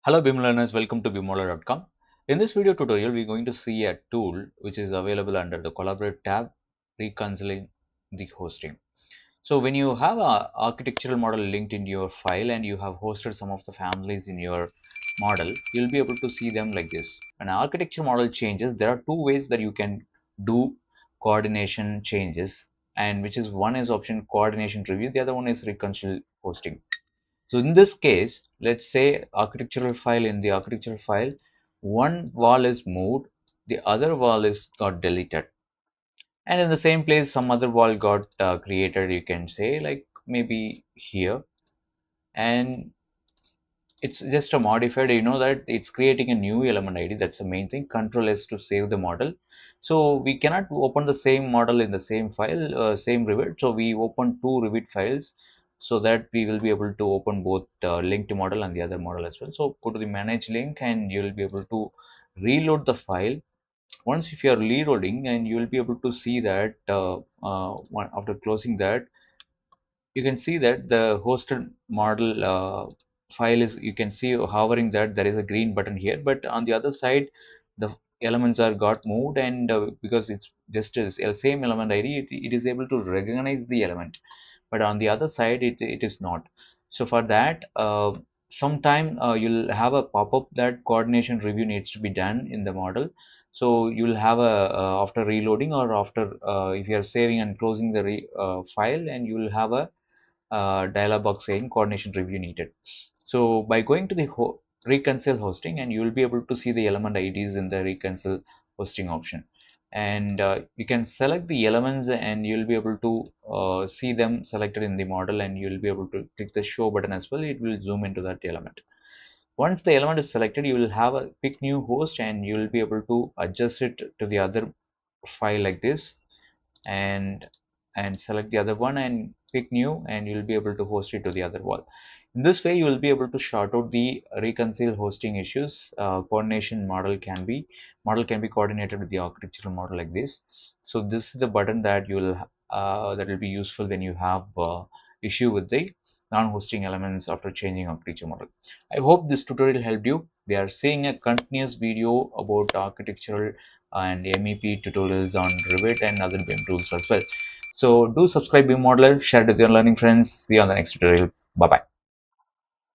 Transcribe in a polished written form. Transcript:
Hello BIM learners, welcome to bimodeler.com. In this video tutorial, we're going to see a tool which is available under the Collaborate tab, reconciling the hosting. So when you have a architectural model linked in your file and you have hosted some of the families in your model, you'll be able to see them like this. When architecture model changes, there are two ways that you can do coordination changes, and which is one is option coordination review, the other one is reconcile hosting. So in this case, let's say architectural file, in the architectural file, one wall is moved, the other wall is got deleted, and in the same place some other wall got created, you can say, like maybe here, and it's just a modified, that it's creating a new element ID. That's the main thing. Control S to save the model. So we cannot open the same model in the same file, same Revit. So we open two Revit files so that we will be able to open both linked model and the other model as well. So go to the manage link and you will be able to reload the file. Once if you are reloading, and you will be able to see that after closing that, you can see that the hosted model file is, you can see hovering that there is a green button here, but on the other side the elements are got moved, and because it's just a same element ID, it is able to recognize the element, but on the other side it is not. So for that, sometime you'll have a pop-up that coordination review needs to be done in the model. So you'll have a after reloading, or after if you are saving and closing the file, and you will have a dialog box saying coordination review needed. So by going to the reconcile hosting, and you will be able to see the element IDs in the reconcile hosting option, and you can select the elements and you'll be able to see them selected in the model, and you'll be able to click the show button as well. It will zoom into that element. Once the element is selected, you will have a pick new host, and you will be able to adjust it to the other file like this, and select the other one and pick new, and you'll be able to host it to the other wall. In this way you will be able to sort out the reconcile hosting issues. Coordination model can be coordinated with the architectural model like this. So this is the button that you will that will be useful when you have issue with the non-hosting elements after changing architecture model. I hope this tutorial helped you. We are seeing a continuous video about architectural and MEP tutorials on Revit and other BIM tools as well. So do subscribe BIM Modeler, share it with your learning friends. See you on the next tutorial. Bye bye.